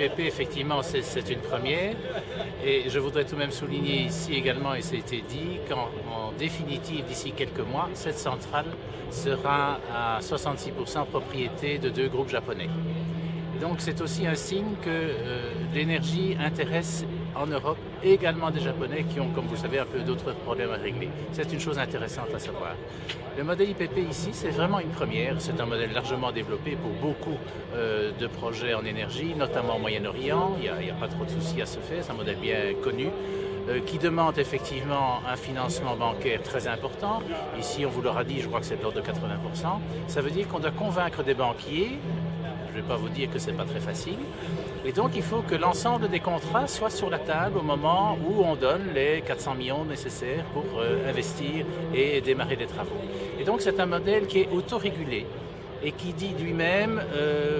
IPP, effectivement, c'est une première. Et je voudrais tout de même souligner ici également, et ça a été dit, qu'en définitive, d'ici quelques mois, cette centrale sera à 66% propriété de 2 groupes japonais. Donc c'est aussi un signe que l'énergie intéresse en Europe également des Japonais qui ont, comme vous savez, un peu d'autres problèmes à régler. C'est une chose intéressante à savoir. Le modèle IPP ici, c'est vraiment une première. C'est un modèle largement développé pour beaucoup de projets en énergie, notamment au Moyen-Orient. Il n'y a pas trop de soucis à se faire, c'est un modèle bien connu. Qui demande effectivement un financement bancaire très important. Ici, on vous l'aura dit, je crois que c'est de l'ordre de 80%. Ça veut dire qu'on doit convaincre des banquiers. Je ne vais pas vous dire que ce n'est pas très facile. Et donc, il faut que l'ensemble des contrats soient sur la table au moment où on donne les 400 millions nécessaires pour investir et démarrer les travaux. Et donc, c'est un modèle qui est autorégulé et qui dit lui-même,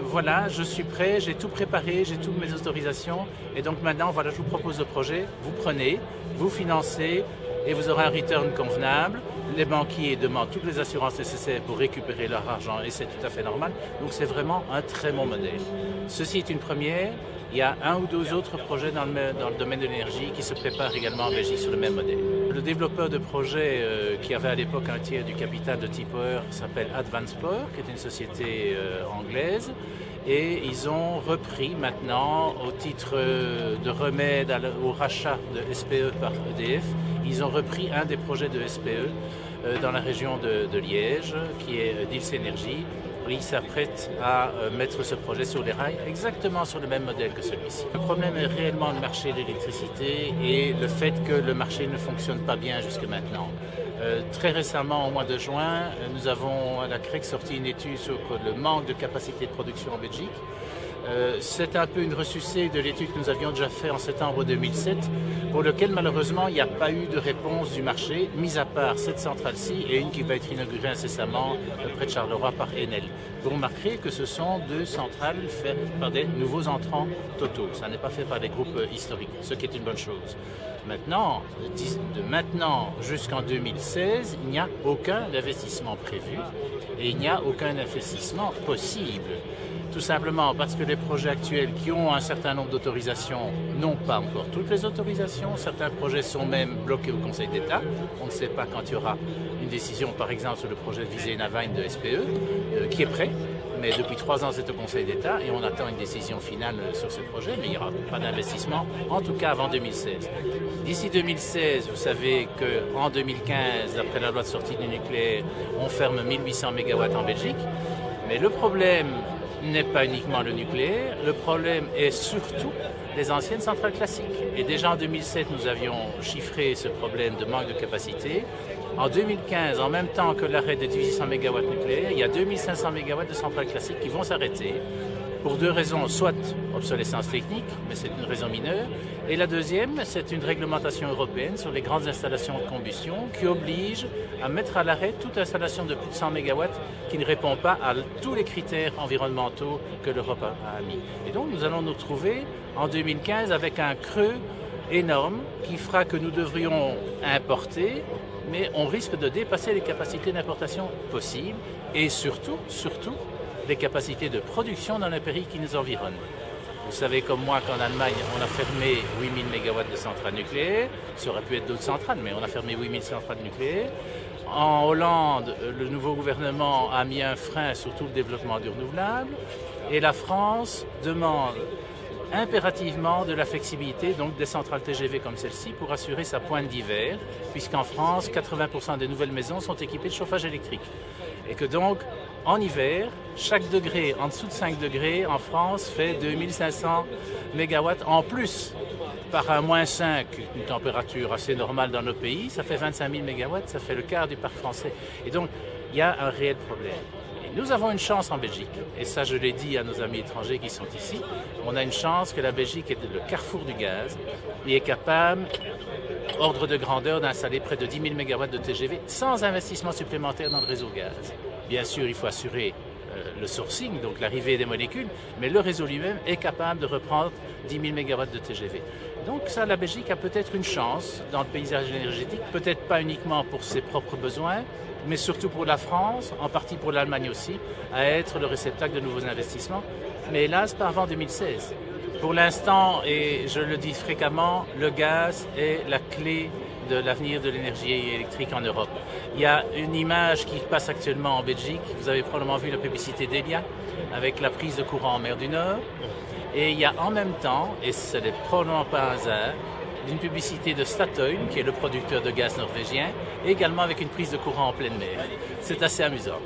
voilà, je suis prêt, j'ai tout préparé, j'ai toutes mes autorisations. Et donc maintenant, voilà, je vous propose le projet, vous prenez, vous financez et vous aurez un return convenable. Les banquiers demandent toutes les assurances nécessaires pour récupérer leur argent et c'est tout à fait normal. Donc c'est vraiment un très bon modèle. Ceci est une première. Il y a un ou deux autres projets dans le domaine de l'énergie qui se préparent également en Belgique sur le même modèle. Le développeur de projet qui avait à l'époque un tiers du capital de T-Power s'appelle Advance Power, qui est une société anglaise. Et ils ont repris maintenant, au titre de remède au rachat de SPE par EDF, ils ont repris un des projets de SPE dans la région de Liège, qui est d'Ils Énergie. Ils s'apprêtent à mettre ce projet sur les rails, exactement sur le même modèle que celui-ci. Le problème est réellement le marché de l'électricité et le fait que le marché ne fonctionne pas bien jusque maintenant. Très récemment, au mois de juin, nous avons à la CREC sorti une étude sur le manque de capacité de production en Belgique. C'est un peu une ressucée de l'étude que nous avions déjà faite en septembre 2007, pour lequel malheureusement il n'y a pas eu de réponse du marché, mis à part cette centrale-ci et une qui va être inaugurée incessamment près de Charleroi par Enel. Vous remarquerez que ce sont 2 centrales faites par des nouveaux entrants totaux. Ça n'est pas fait par des groupes historiques, ce qui est une bonne chose. Maintenant, de maintenant jusqu'en 2016, il n'y a aucun investissement prévu et il n'y a aucun investissement possible. Tout simplement parce que les projets actuels qui ont un certain nombre d'autorisations n'ont pas encore toutes les autorisations. Certains projets sont même bloqués au Conseil d'État. On ne sait pas quand il y aura une décision, par exemple, sur le projet de Visé-Navagne de SPE, qui est prêt. Mais depuis 3 ans, c'est au Conseil d'État et on attend une décision finale sur ce projet, mais il n'y aura pas d'investissement, en tout cas avant 2016. D'ici 2016, vous savez qu'en 2015, d'après la loi de sortie du nucléaire, on ferme 1800 MW en Belgique. Mais le problème n'est pas uniquement le nucléaire, le problème est surtout les anciennes centrales classiques. Et déjà en 2007, nous avions chiffré ce problème de manque de capacité. En 2015, en même temps que l'arrêt des 1800 MW nucléaires, il y a 2500 MW de centrales classiques qui vont s'arrêter pour 2 raisons, soit obsolescence technique, mais c'est une raison mineure, et la deuxième, c'est une réglementation européenne sur les grandes installations de combustion qui oblige à mettre à l'arrêt toute installation de plus de 100 MW qui ne répond pas à tous les critères environnementaux que l'Europe a mis. Et donc nous allons nous retrouver en 2015 avec un creux énorme qui fera que nous devrions importer, mais on risque de dépasser les capacités d'importation possibles et surtout, les capacités de production dans les pays qui nous environnent. Vous savez comme moi qu'en Allemagne, on a fermé 8000 MW de centrales nucléaires. Ça aurait pu être d'autres centrales, mais on a fermé 8000 centrales nucléaires. En Hollande, le nouveau gouvernement a mis un frein sur tout le développement du renouvelable. Et la France demande impérativement de la flexibilité, donc des centrales TGV comme celle-ci, pour assurer sa pointe d'hiver, puisqu'en France, 80% des nouvelles maisons sont équipées de chauffage électrique. Et que donc, en hiver, chaque degré en dessous de 5 degrés en France fait 2500 MW en plus. Par un -5, une température assez normale dans nos pays, ça fait 25 000 MW, ça fait le quart du parc français. Et donc, il y a un réel problème. Nous avons une chance en Belgique, et ça je l'ai dit à nos amis étrangers qui sont ici, on a une chance que la Belgique est le carrefour du gaz et est capable, ordre de grandeur, d'installer près de 10 000 MW de TGV sans investissement supplémentaire dans le réseau gaz. Bien sûr, il faut assurer le sourcing, donc l'arrivée des molécules, mais le réseau lui-même est capable de reprendre 10 000 MW de TGV. Donc ça, la Belgique a peut-être une chance dans le paysage énergétique, peut-être pas uniquement pour ses propres besoins, mais surtout pour la France, en partie pour l'Allemagne aussi, à être le réceptacle de nouveaux investissements, mais hélas pas avant 2016. Pour l'instant, et je le dis fréquemment, le gaz est la clé de l'avenir de l'énergie électrique en Europe. Il y a une image qui passe actuellement en Belgique. Vous avez probablement vu la publicité d'Elia avec la prise de courant en mer du Nord. Et il y a en même temps, et ce n'est probablement pas un hasard, une publicité de Statoil, qui est le producteur de gaz norvégien, également avec une prise de courant en pleine mer. C'est assez amusant.